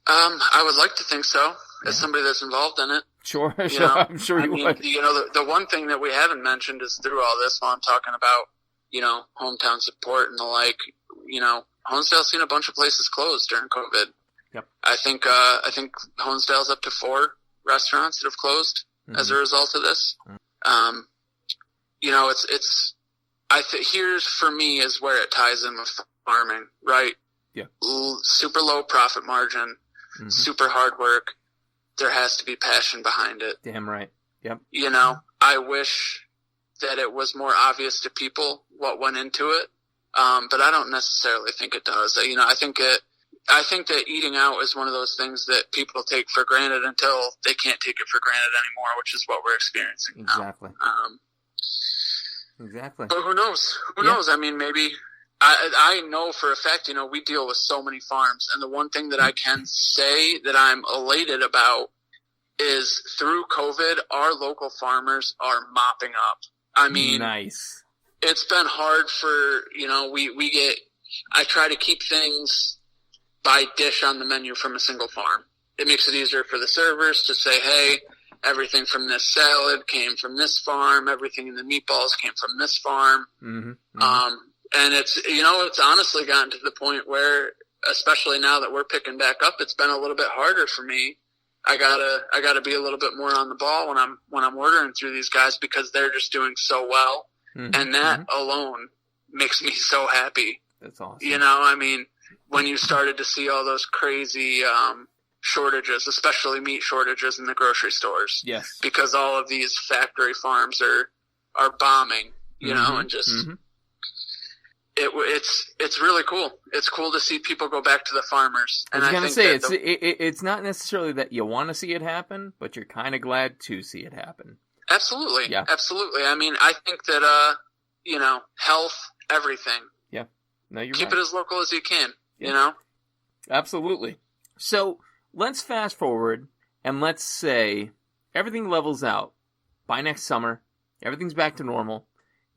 I would like to think so, as somebody that's involved in it. Sure, I'm sure you would. The one thing that we haven't mentioned is through all this, while I'm talking about, hometown support and the like, Honesdale's seen a bunch of places closed during COVID. Yep. I think Honesdale's up to 4 restaurants that have closed as a result of this. Here's for me is where it ties in with farming, right? Yeah. Super low profit margin, super hard work. There has to be passion behind it. Damn right. Yep. I wish that it was more obvious to people what went into it. But I don't necessarily think it does. I think that eating out is one of those things that people take for granted until they can't take it for granted anymore, which is what we're experiencing now. Exactly. But who knows? Who knows? I mean, maybe I know for a fact, we deal with so many farms, and the one thing that I can say that I'm elated about is through COVID, our local farmers are mopping up. I mean, nice. It's been hard for, I try to keep things by dish on the menu from a single farm. It makes it easier for the servers to say, hey, everything from this salad came from this farm, everything in the meatballs came from this farm. And it's honestly gotten to the point where, especially now that we're picking back up, it's been a little bit harder for me. I gotta be a little bit more on the ball when I'm ordering through these guys, because they're just doing so well. And that alone makes me so happy. That's awesome. I mean, when you started to see all those crazy shortages, especially meat shortages in the grocery stores. Yes. Because all of these factory farms are bombing, and just it's really cool. It's cool to see people go back to the farmers. And I was going to say, it's not necessarily that you want to see it happen, but you're kind of glad to see it happen. Absolutely. Yeah. Absolutely. I mean, I think that, health, everything. Yeah. No, you're Keep right. it as local as you can, Absolutely. So let's fast forward and let's say everything levels out by next summer. Everything's back to normal.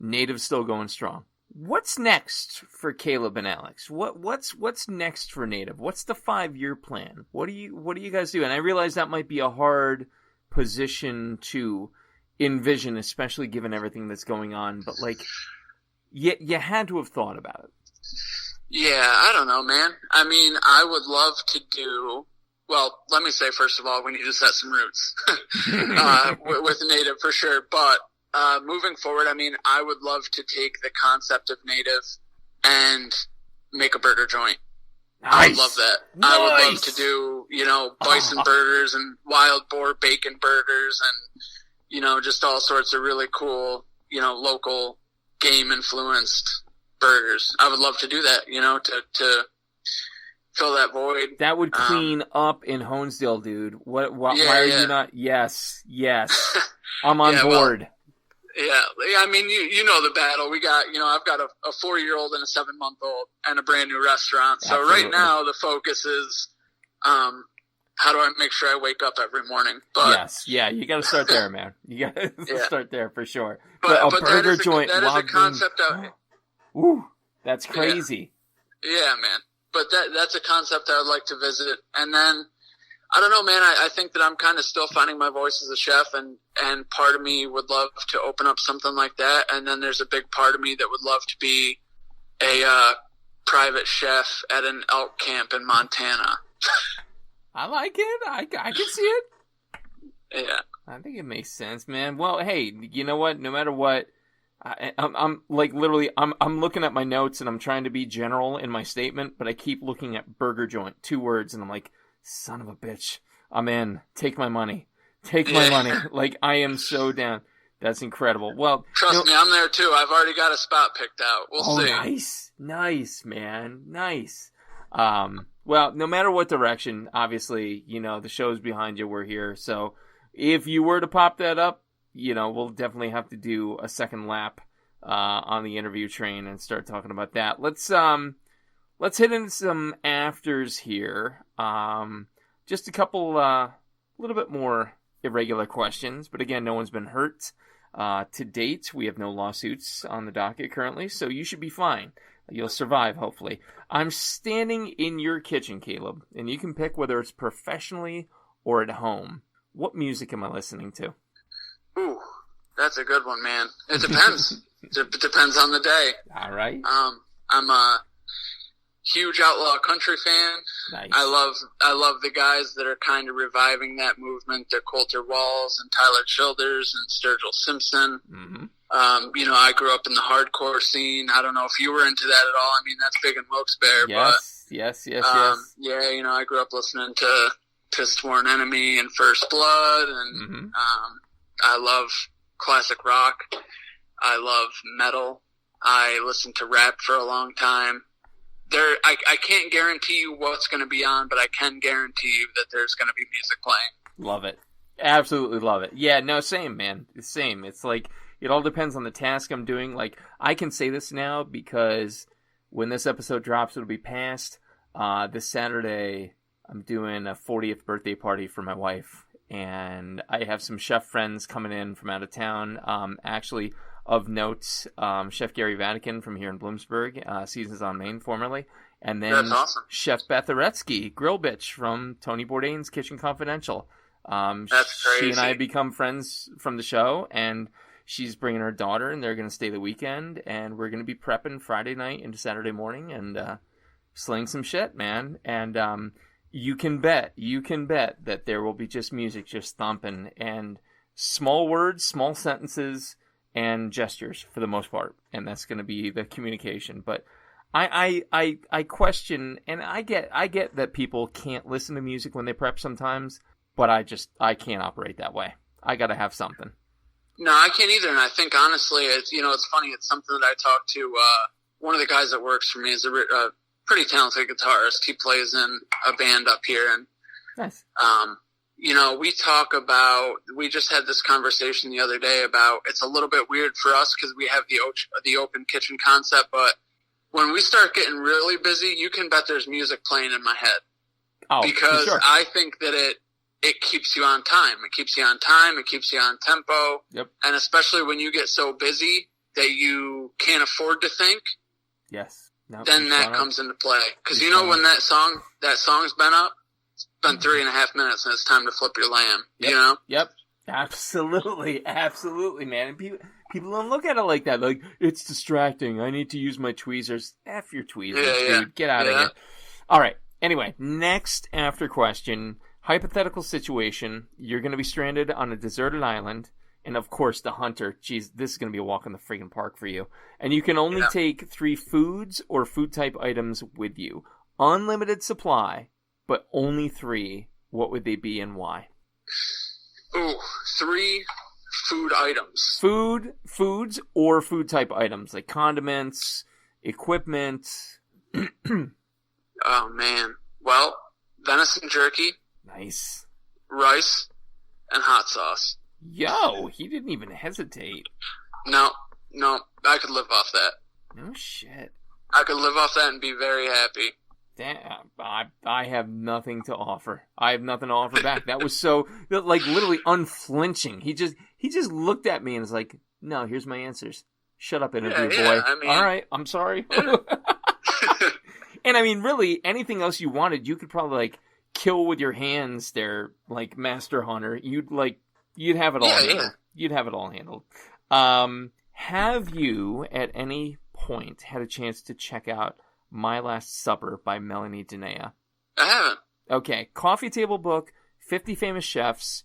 Native's still going strong. What's next for Caleb and Alex? What's next for Native? What's the 5-year plan? What do you guys do? And I realize that might be a hard position to envision, especially given everything that's going on, but you had to have thought about it. Yeah, I don't know, man. I mean, I would love to do, well, let me say, first of all, we need to set some roots with Native for sure. But moving forward, I mean, I would love to take the concept of Native and make a burger joint. Nice. I would love that. Nice. I would love to do, bison burgers and wild boar bacon burgers and, just all sorts of really cool, local game influenced burgers. I would love to do that, fill that void. That would clean up in Honesdale, dude. Why are you not? Yes. I'm on board. Yeah, I mean, you know the battle. We got, I've got a 4-year-old and a 7-month-old and a brand new restaurant. So Absolutely. right now the focus is, how do I make sure I wake up every morning? But yes, yeah, you got to start there, man. You got to start there for sure. But a burger joint. That is a concept. Ooh, that's crazy. Yeah, man. But that's a concept I would like to visit. And then, I don't know, man, I think that I'm kind of still finding my voice as a chef, and part of me would love to open up something like that. And then there's a big part of me that would love to be a private chef at an elk camp in Montana. I like it. I can see it. Yeah. I think it makes sense, man. Well, hey, you know what? No matter what, I'm like literally, I'm looking at my notes and I'm trying to be general in my statement, but I keep looking at burger joint, 2 words, and I'm like, son of a bitch, I'm in. Take my money. Take my money. Like, I am so down. That's incredible. Well, trust me, I'm there too. I've already got a spot picked out. We'll see. Nice, man. Nice. Well, no matter what direction, obviously, the show's behind you. We're here. So if you were to pop that up, we'll definitely have to do a second lap on the interview train and start talking about that. Let's hit into some afters here. Just a couple, little bit more irregular questions, but again, no one's been hurt. To date, we have no lawsuits on the docket currently, so you should be fine. You'll survive, hopefully. I'm standing in your kitchen, Caleb, and you can pick whether it's professionally or at home. What music am I listening to? Ooh, that's a good one, man. It depends. It depends on the day. All right. I'm a huge outlaw country fan. Nice. I love the guys that are kind of reviving that movement. The Coulter Walls and Tyler Childers and Sturgill Simpson. Mm-hmm. I grew up in the hardcore scene. I don't know if you were into that at all. I mean, that's big in Wilkes-Barre. Yes. Yeah, I grew up listening to Fist-Sworn Enemy and First Blood, and I love classic rock. I love metal. I listened to rap for a long time. I can't guarantee you what's going to be on, but I can guarantee you that there's going to be music playing. Love it. Absolutely love it. Yeah, no, same, man. Same. It's like, it all depends on the task I'm doing. Like, I can say this now because when this episode drops, it'll be past. This Saturday, I'm doing a 40th birthday party for my wife, and I have some chef friends coming in from out of town. Actually, of note, Chef Gary Vatican from here in Bloomsburg, Seasons on Main formerly, and then That's awesome. Chef Beth Aretsky, Grill Bitch from Tony Bourdain's Kitchen Confidential. That's crazy. She and I have become friends from the show, and she's bringing her daughter, and they're going to stay the weekend, and we're going to be prepping Friday night into Saturday morning and sling some shit, man. And you can bet that there will be just music just thumping and small words, small sentences, and gestures for the most part, and that's going to be the communication. But I question, and I get that people can't listen to music when they prep sometimes, but I can't operate that way. I got to have something. No, I can't either, and I think honestly, it's funny. It's something that I talked to one of the guys that works for me is a pretty talented guitarist. He plays in a band up here, and nice. We just had this conversation the other day about it's a little bit weird for us because we have the open kitchen concept, but when we start getting really busy, you can bet there's music playing in my head. Oh, because sure. I think that it keeps you on time. It keeps you on time. It keeps you on tempo. Yep. And especially when you get so busy that you can't afford to think. Yes. Nope, then that comes into play. Because when that song's been up, it's been 3.5 minutes and it's time to flip your lamb. Yep. Yep. Absolutely, man. And people don't look at it like that. Like, it's distracting. I need to use my tweezers. F your tweezers, dude. Get out of here. All right. Anyway, next after question. Hypothetical situation. You're going to be stranded on a deserted island. And, of course, the hunter. Geez, this is going to be a walk in the friggin' park for you. And you can only take 3 foods or food-type items with you. Unlimited supply, but only 3. What would they be and why? Ooh, 3 food items. Foods or food-type items, like condiments, equipment. Oh, man. Well, venison jerky, Nice. rice, and hot sauce. Yo, he didn't even hesitate. No, I could live off that. No shit. I could live off that and be very happy. Damn, I have nothing to offer. I have nothing to offer back. That was so, like, literally unflinching. He just looked at me and was like, "No, here's my answers. Shut up, interview boy. I mean, all right, I'm sorry." Yeah. And I mean, really, anything else you wanted, you could probably like kill with your hands. There, like Master Hunter. You'd have it all. Handled. You'd have it all handled. Have you at any point had a chance to check out My Last Supper by Melanie Denea? I haven't. Okay, coffee table book, 50 famous chefs.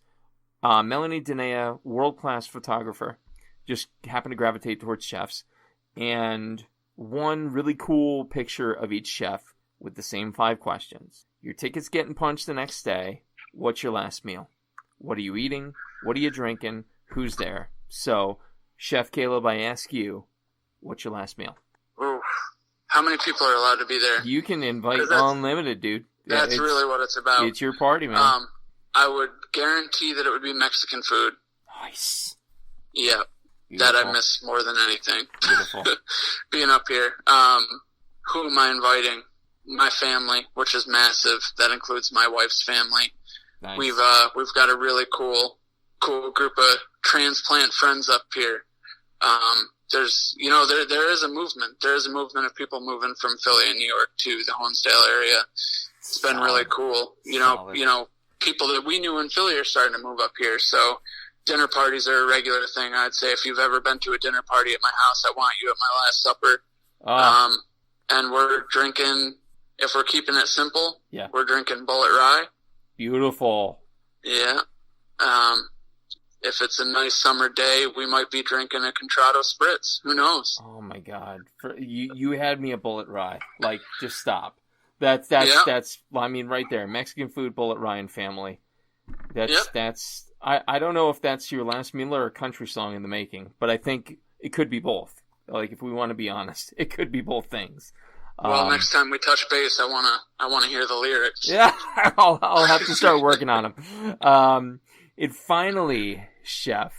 Melanie Denea, world-class photographer, just happened to gravitate towards chefs, and one really cool picture of each chef with the same 5 questions. Your ticket's getting punched the next day. What's your last meal? What are you eating? What are you drinking? Who's there? So, Chef Caleb, I ask you, what's your last meal? Ooh. How many people are allowed to be there? You can invite unlimited, dude. That's really what it's about. It's your party, man. I would guarantee that it would be Mexican food. Nice. Yeah. Beautiful. That I miss more than anything. Beautiful. Being up here. Who am I inviting? My family, which is massive. That includes my wife's family. Nice. We've got a really cool group of transplant friends up here. There's, there is a movement. There is a movement of people moving from Philly and New York to the Honesdale area. It's been really cool. People that we knew in Philly are starting to move up here. So dinner parties are a regular thing. I'd say if you've ever been to a dinner party at my house, I want you at my last supper. And we're drinking, if we're keeping it simple, we're drinking Bullet Rye. Beautiful. Yeah. If it's a nice summer day, we might be drinking a Contrato Spritz. Who knows? Oh my God! You had me a Bullet Rye. Like, just stop. That's. I mean, right there, Mexican food, Bullet Rye, and family. That's. I don't know if that's your last meal or a country song in the making, but I think it could be both. Like, if we want to be honest, it could be both things. Well, next time we touch base, I wanna hear the lyrics. Yeah, I'll have to start working on them. And finally, Chef,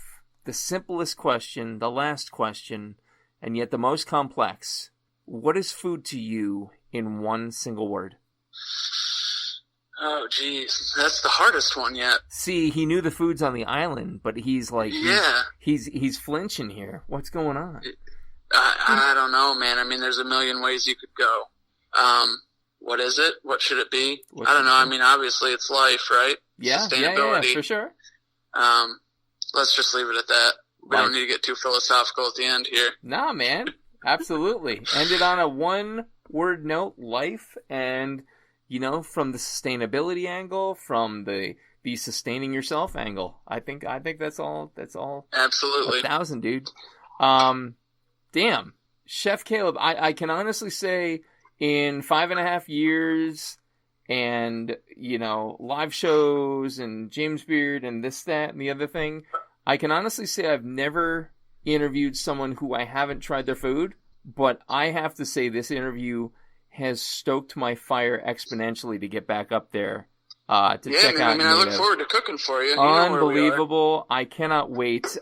the simplest question, the last question, and yet the most complex. What is food to you in one single word? Oh, geez. That's the hardest one yet. See, he knew the foods on the island, but he's like, he's flinching here. What's going on? I don't know, man. I mean, there's a million ways you could go. What is it? What should it be? I don't know. I mean, obviously it's life, right? Yeah, Sustainability. for sure. Let's just leave it at that. We don't need to get too philosophical at the end here. Nah, man. Absolutely. Ended on a one-word note, life, and, from the sustainability angle, from the sustaining yourself angle. I think that's all. Absolutely. 1,000, dude. Damn. Chef Caleb, I can honestly say in 5.5 years and, live shows and James Beard and this, that, and the other thing, I can honestly say I've never interviewed someone who I haven't tried their food, but I have to say this interview has stoked my fire exponentially to get back up there check out. I look forward to cooking for you. Unbelievable. I cannot wait.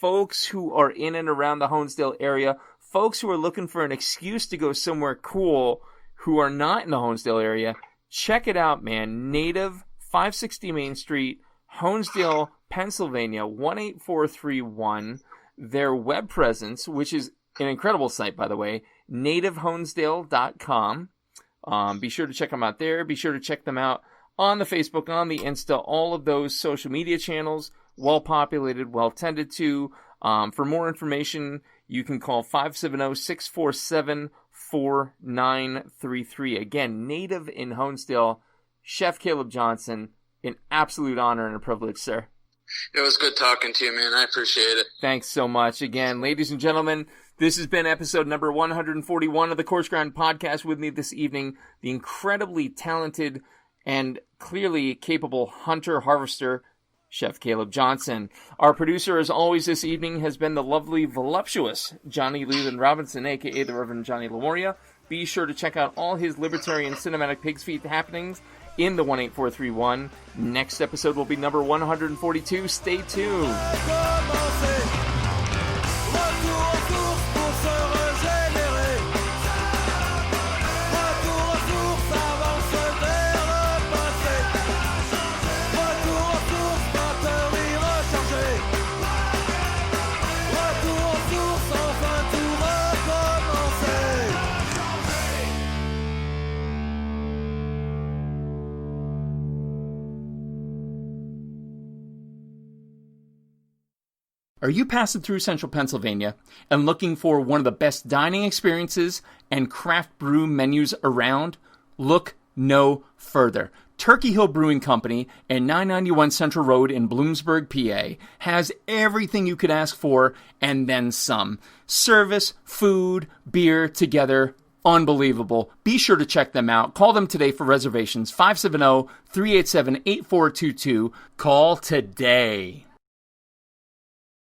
Folks who are in and around the Honesdale area, folks who are looking for an excuse to go somewhere cool who are not in the Honesdale area, check it out, man. Native, 560 Main Street, Honesdale, Pennsylvania, 18431. Their web presence, which is an incredible site, by the way, nativehonesdale.com. Be sure to check them out there. Be sure to check them out on the Facebook, on the Insta, all of those social media channels, well populated, well tended to. For more information, you can call 570-647-4933. Again, Native in Honesdale, Chef Caleb Johnson, an absolute honor and a privilege, sir. It was good talking to you, man. I appreciate it. Thanks so much. Again, ladies and gentlemen, this has been episode number 141 of the Coarse Grind Podcast. With me this evening, the incredibly talented and clearly capable hunter-harvester, Chef Caleb Johnson. Our producer, as always, this evening has been the lovely, voluptuous Johnny Leland Robinson, a.k.a. the Reverend Johnny Lamoria. Be sure to check out all his libertarian cinematic pigs feet happenings in the 18431. Next episode will be number 142. Stay tuned. Are you passing through central Pennsylvania and looking for one of the best dining experiences and craft brew menus around? Look no further. Turkey Hill Brewing Company and 991 Central Road in Bloomsburg, PA has everything you could ask for and then some. Service, food, beer together. Unbelievable. Be sure to check them out. Call them today for reservations. 570-387-8422. Call today.